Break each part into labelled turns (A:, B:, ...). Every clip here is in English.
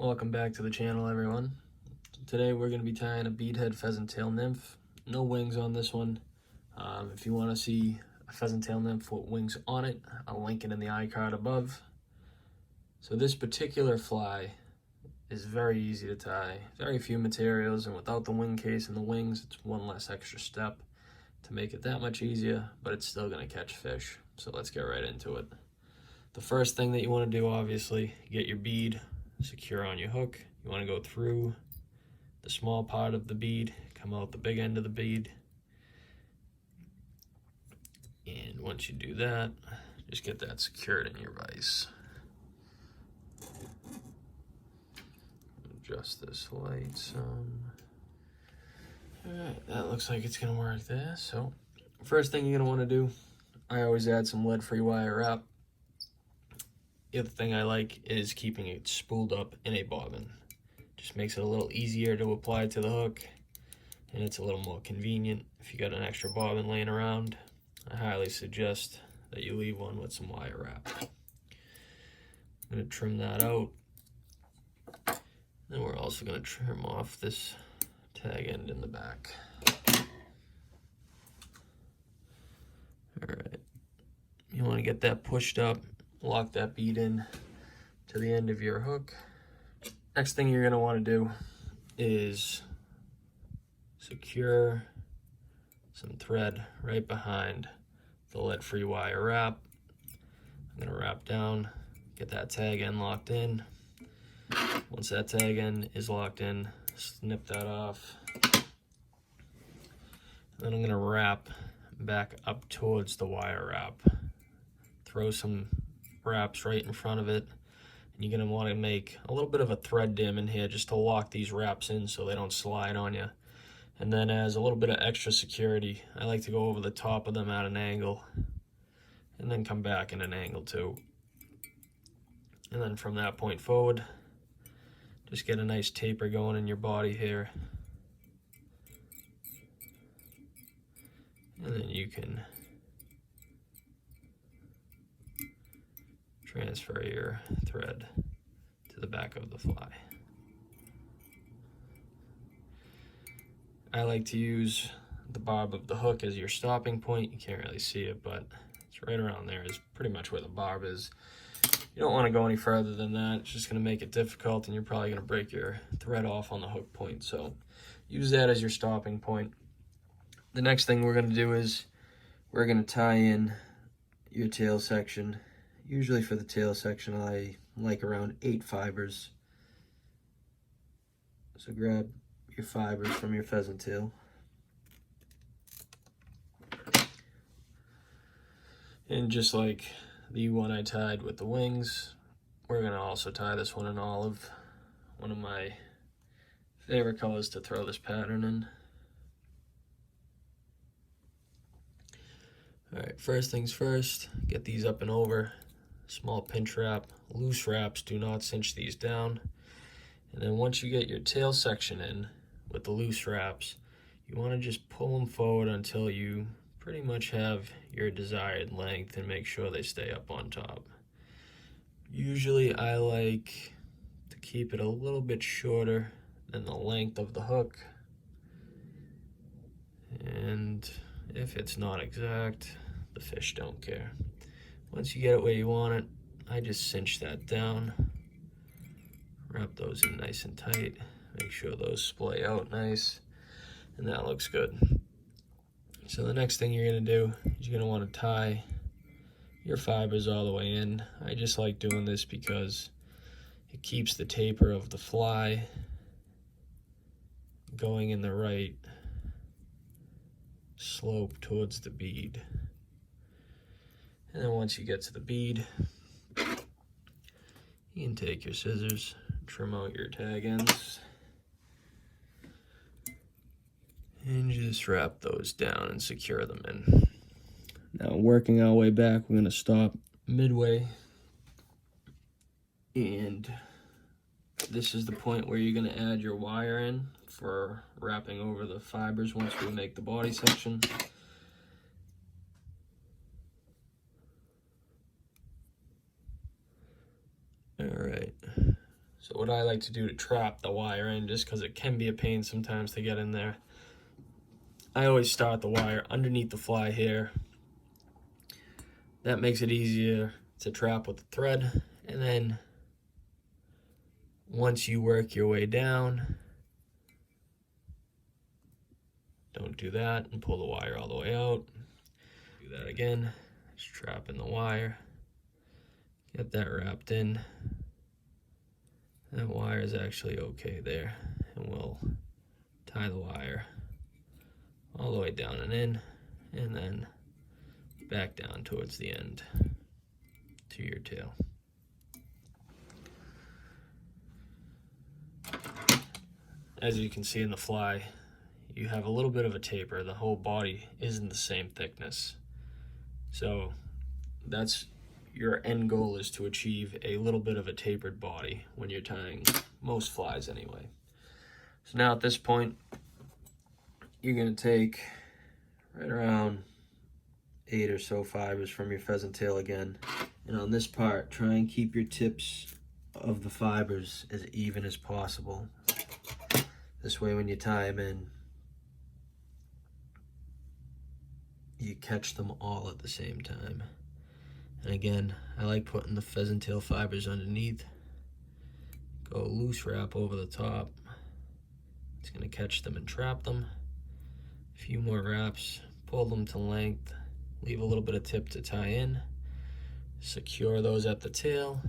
A: Welcome back to the channel, everyone. Today we're going to be tying a beadhead pheasant tail nymph. No wings on this one. If you want to see a pheasant tail nymph with wings on it, I'll link it in the iCard above. So this particular fly is very easy to tie. Very few materials, and without the wing case and the wings, it's one less extra step to make it that much easier, but it's still going to catch fish. So let's get right into it. The first thing that you want to do, obviously, get your bead secure on your hook. You want to go through the small part of the bead, come out the big end of the bead, and once you do that, just get that secured in your vise. Adjust this light some. Alright, that looks like it's gonna work there. So first thing you're gonna want to do, I always add some lead-free wire wrap. The other thing I like is keeping it spooled up in a bobbin. Just makes it a little easier to apply to the hook, and it's a little more convenient. If you got an extra bobbin laying around, I highly suggest that you leave one with some wire wrap. I'm going to trim that out. Then we're also going to trim off this tag end in the back. Alright, you want to get that pushed up, lock that bead in to the end of your hook. Next thing you're going to want to do is secure some thread right behind the lead-free wire wrap. I'm going to wrap down, get that tag end locked in. Once that tag end is locked in, snip that off. Then I'm going to wrap back up towards the wire wrap. Throw some wraps right in front of it. And you're going to want to make a little bit of a thread dim in here just to lock these wraps in so they don't slide on you. And then as a little bit of extra security, I like to go over the top of them at an angle and then come back at an angle too. And then from that point forward, just get a nice taper going in your body here. And then you can transfer your thread to the back of the fly. I like to use the barb of the hook as your stopping point. You can't really see it, but it's right around there is pretty much where the barb is. You don't want to go any further than that. It's just going to make it difficult, and you're probably going to break your thread off on the hook point. So use that as your stopping point. The next thing we're going to do is we're going to tie in your tail section. Usually for the tail section, I like around 8 fibers. So grab your fibers from your pheasant tail. And just like the one I tied with the wings, we're going to also tie this one in olive. One of my favorite colors to throw this pattern in. Alright, first things first, get these up and over. Small pinch wrap, loose wraps, do not cinch these down. And then once you get your tail section in with the loose wraps, you want to just pull them forward until you pretty much have your desired length and make sure they stay up on top. Usually I like to keep it a little bit shorter than the length of the hook. And if it's not exact, the fish don't care. Once you get it where you want it, I just cinch that down, wrap those in nice and tight, make sure those splay out nice, and that looks good. So the next thing you're going to do is you're going to want to tie your fibers all the way in. I just like doing this because it keeps the taper of the fly going in the right slope towards the bead. And then once you get to the bead, you can take your scissors, trim out your tag ends, and just wrap those down and secure them in. Now working our way back, we're going to stop midway, and this is the point where you're going to add your wire in for wrapping over the fibers once we make the body section. Alright, So what I like to do to trap the wire in, just because it can be a pain sometimes to get in there, I always start the wire underneath the fly here. That makes it easier to trap with the thread. And then once you work your way down, don't do that and pull the wire all the way out. Do that again, just trap in the wire, get that wrapped in. That wire is actually okay there, and we'll tie the wire all the way down and in, and then back down towards the end to your tail. As you can see in the fly, you have a little bit of a taper. The whole body isn't the same thickness. So that's your end goal, is to achieve a little bit of a tapered body when you're tying most flies anyway. So now at this point, you're gonna take right around 8 or so fibers from your pheasant tail again. And on this part, try and keep your tips of the fibers as even as possible. This way when you tie them in, you catch them all at the same time. And again, I like putting the pheasant tail fibers underneath. Go loose wrap over the top. It's gonna catch them and trap them. A few more wraps, pull them to length, leave a little bit of tip to tie in, secure those at the tail,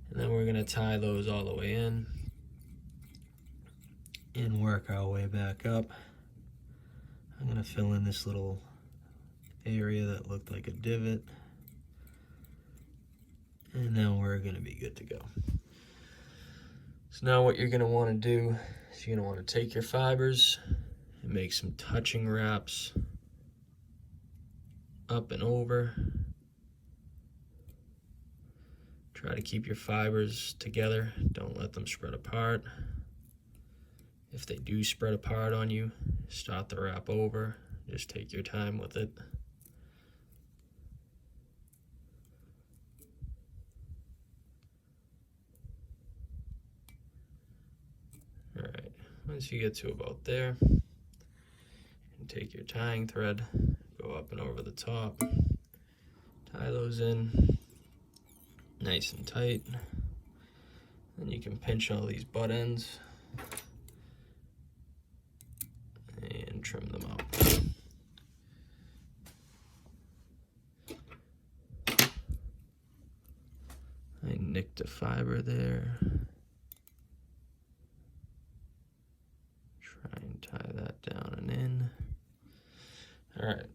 A: and then we're gonna tie those all the way in and work our way back up. I'm gonna fill in this little area that looked like a divot, and then we're gonna be good to go. So now what you're gonna wanna do is you're gonna wanna take your fibers and make some touching wraps up and over. Try to keep your fibers together, don't let them spread apart. If they do spread apart on you, start the wrap over, just take your time with it. Alright, once you get to about there, and take your tying thread, go up and over the top, tie those in nice and tight. Then you can pinch all these butt ends and trim them out. I nicked a fiber there. Try and tie that down and in. All right,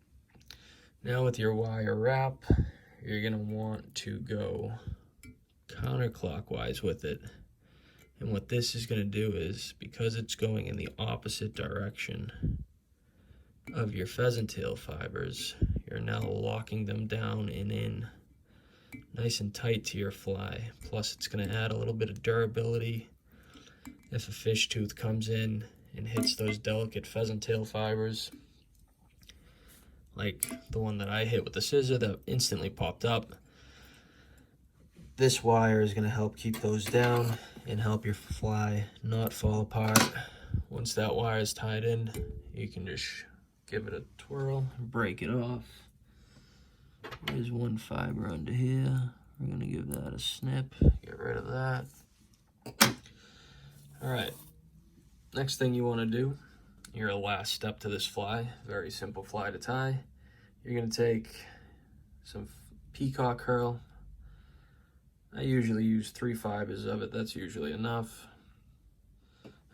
A: now with your wire wrap, you're gonna want to go counterclockwise with it. And what this is gonna do is, because it's going in the opposite direction of your pheasant tail fibers, you're now locking them down and in nice and tight to your fly. Plus it's gonna add a little bit of durability. If a fish tooth comes in and hits those delicate pheasant tail fibers, like the one that I hit with the scissor that instantly popped up, this wire is going to help keep those down and help your fly not fall apart. Once that wire is tied in, you can just give it a twirl and break it off. There's one fiber under here. We're going to give that a snip, get rid of that. All right, next thing you want to do, your last step to this fly, very simple fly to tie. You're going to take some Peacock herl. I usually use 3 fibers of it, that's usually enough.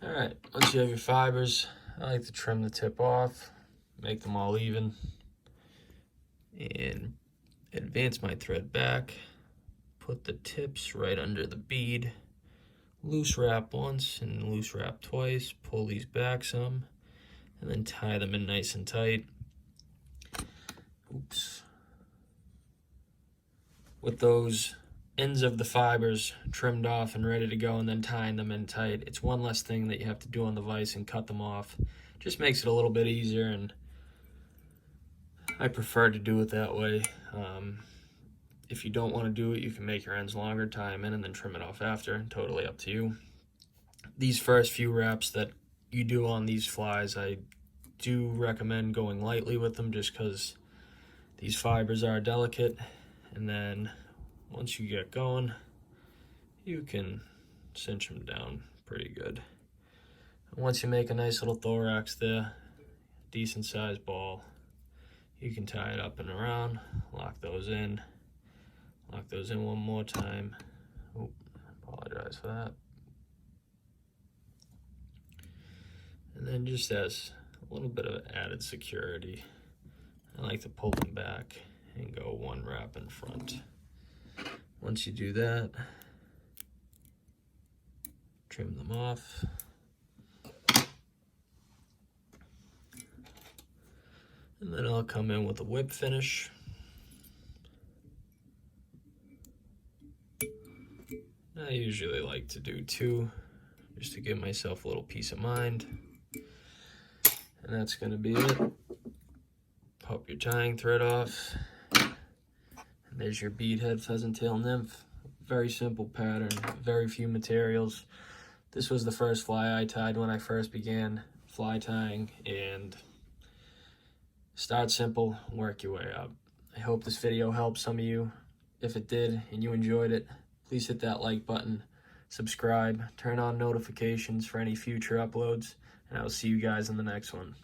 A: All right, once you have your fibers, I like to trim the tip off, make them all even, and advance my thread back, put the tips right under the bead, loose wrap once and loose wrap twice, pull these back some, and then tie them in nice and tight. Oops. With those ends of the fibers trimmed off and ready to go, and then tying them in tight, it's one less thing that you have to do on the vise and cut them off. Just makes it a little bit easier, and I prefer to do it that way. If you don't want to do it, you can make your ends longer, tie them in, and then trim it off after. Totally up to you. These first few wraps that you do on these flies, I do recommend going lightly with them just because these fibers are delicate. And then once you get going, you can cinch them down pretty good. And once you make a nice little thorax there, decent sized ball, you can tie it up and around, lock those in one more time. Oh, apologize for that. And then just as a little bit of added security, I like to pull them back and go one wrap in front. Once you do that, trim them off. And then I'll come in with a whip finish. I usually like to do 2 just to give myself a little peace of mind. And that's going to be it. Pop your tying thread off. And there's your Beadhead pheasant tail nymph. Very simple pattern, very few materials. This was the first fly I tied when I first began fly tying, and start simple, work your way up. I hope this video helped some of you. If it did and you enjoyed it, please hit that like button, subscribe, turn on notifications for any future uploads, and I will see you guys in the next one.